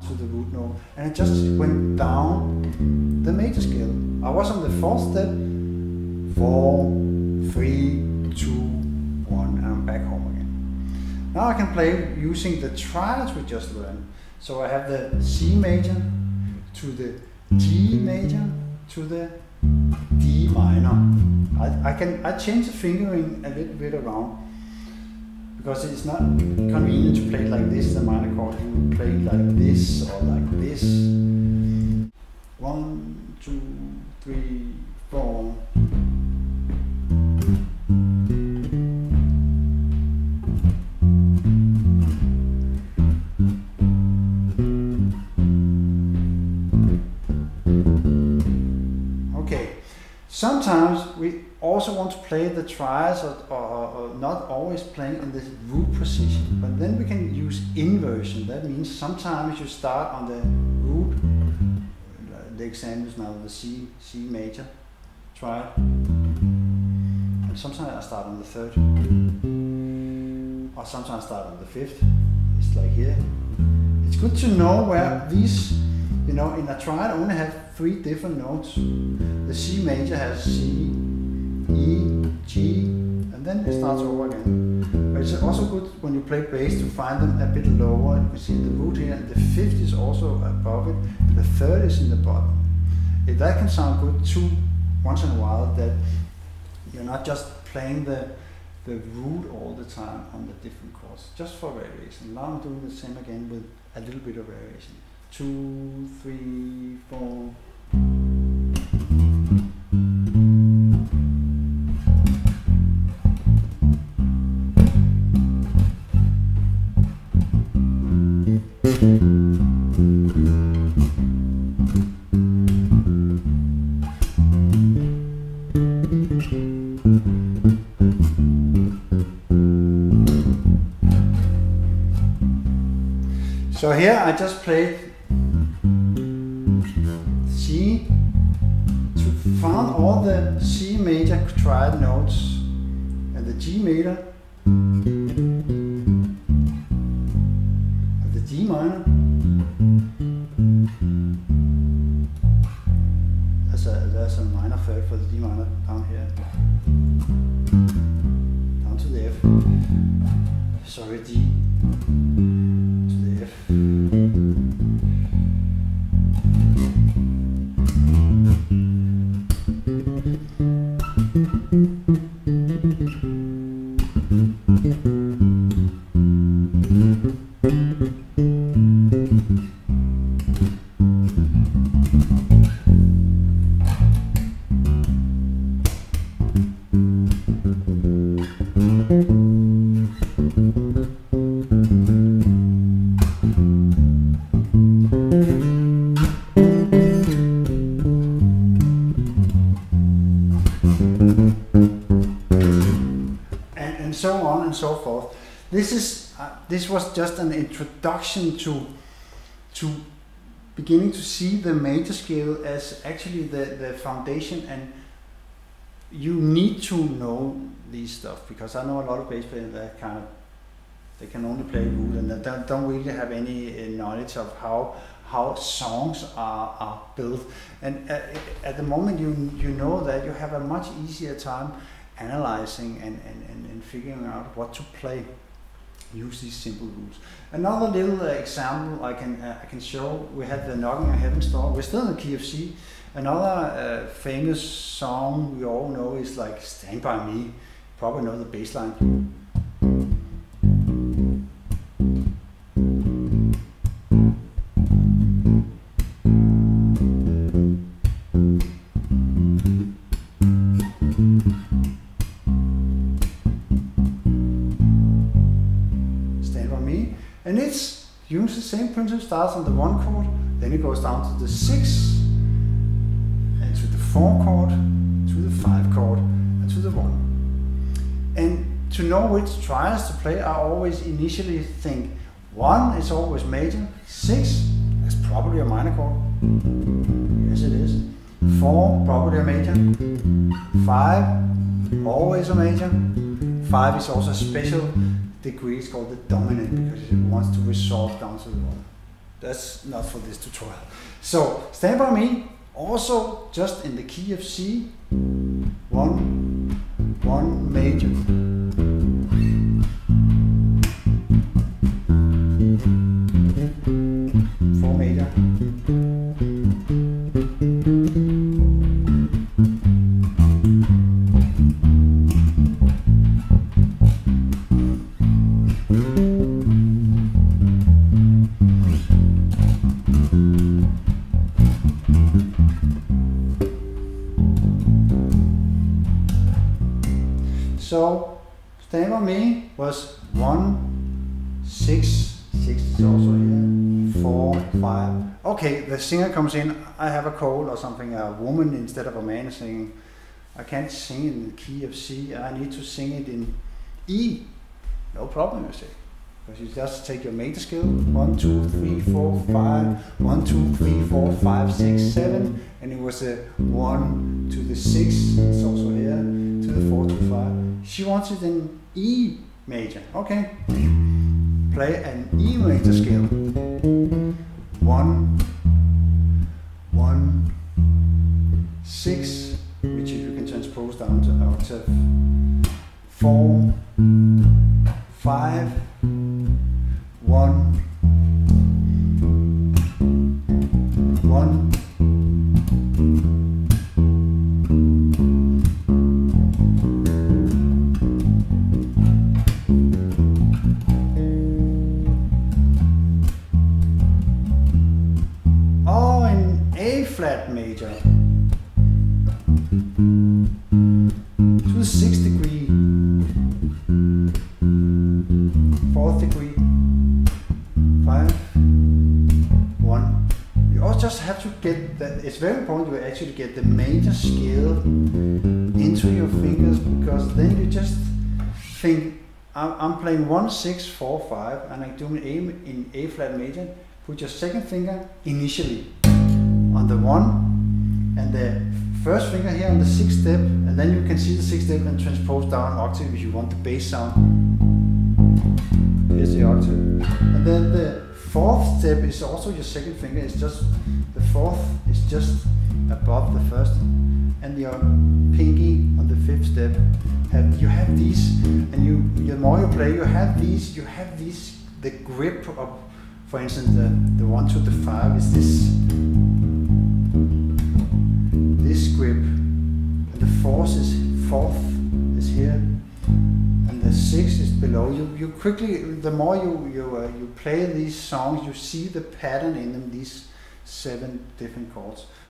to the root note, and it just went down the major scale. I was on the 4th step, 4, 3, 2, 1, and I'm back home again. Now I can play using the triads we just learned. So I have the C major to the G major to the D minor. I change the fingering a little bit around because it's not convenient to play like this, the minor chord. You play like this or like this. 1, 2, 3, 4. Sometimes we also want to play the triads or not always playing in the root position, but then we can use inversion. That means sometimes you start on the root, the example is now the C major triad, and sometimes I start on the 3rd, or sometimes I start on the 5th, it's like here. It's good to know where these, you know, in a triad I only have 3 different notes. The C major has C, E, G, and then it starts over again. But it's also good when you play bass to find them a bit lower. You can see the root here, and the 5th is also above it, and the 3rd is in the bottom. If that can sound good too, once in a while, that you're not just playing the root all the time on the different chords, just for variation. Now I'm doing the same again with a little bit of variation. 2, 3, 4. So here I just played C to find all the C major triad notes and the G major and the D minor. There's a minor 3rd for the D minor down here, down to the F. Sorry, D to the F. And so on and so forth. This was just an introduction to beginning to see the major scale as actually the foundation, and you need to know these stuff, because I know a lot of bass players that they can only play root and they don't really have any knowledge of how songs are built. And at the moment you know that, you have a much easier time analyzing and figuring out what to play. Use these simple rules. Another little example I can show. We had the Knocking on Heaven's Door. We're still in the key of C. Another famous song we all know is like Stand By Me. Probably know the bass line. And it's uses the same principle, starts on the 1 chord, then it goes down to the 6, and to the 4 chord, to the 5 chord, and to the 1. And to know which triads to play, I always initially think 1 is always major, 6 is probably a minor chord, yes it is, 4 probably a major, 5 always a major, 5 is also a special degree, is called the dominant, because it wants to resolve down to the 1. that's not for this tutorial. So Stand By Me, also just in the key of C, 1 major, 4 major, so Stand By Me was 1, 6, 6 is also here, 4, 5. Okay, the singer comes in, I have a cold or something, a woman instead of a man singing. I can't sing in the key of C, I need to sing it in E. No problem, you say. Because you just take your major scale, 1, 2, 3, 4, 5, 1, 2, 3, 4, 5, 6, 7, and it was a 1 to the 6, it's also here, to the 4 to 5. She wants it in E major. Okay. Play an E major scale. 1, 1, 6, which you can transpose down to octave. 4, 5, 1, 1. Flat major to the 6th degree, 4th degree, 5, 1. You also just have to get that. It's very important you actually get the major scale into your fingers, because then you just think I'm playing 1, 6, 4, 5, and I'm doing A in A flat major. Put your second finger initially on the 1 and the first finger here on the 6th step, and then you can see the 6th step and transpose down an octave if you want the bass sound. Here's the octave. And then the 4th step is also your second finger, it's just the 4th is just above the 1st, and your pinky on the 5th step. You have these, and the more you play, you have these, the grip of, for instance, the 1 to the 5 is this grip, and the 4th is here, and the 6th is below. You quickly, the more you play these songs, you see the pattern in them, these 7 different chords.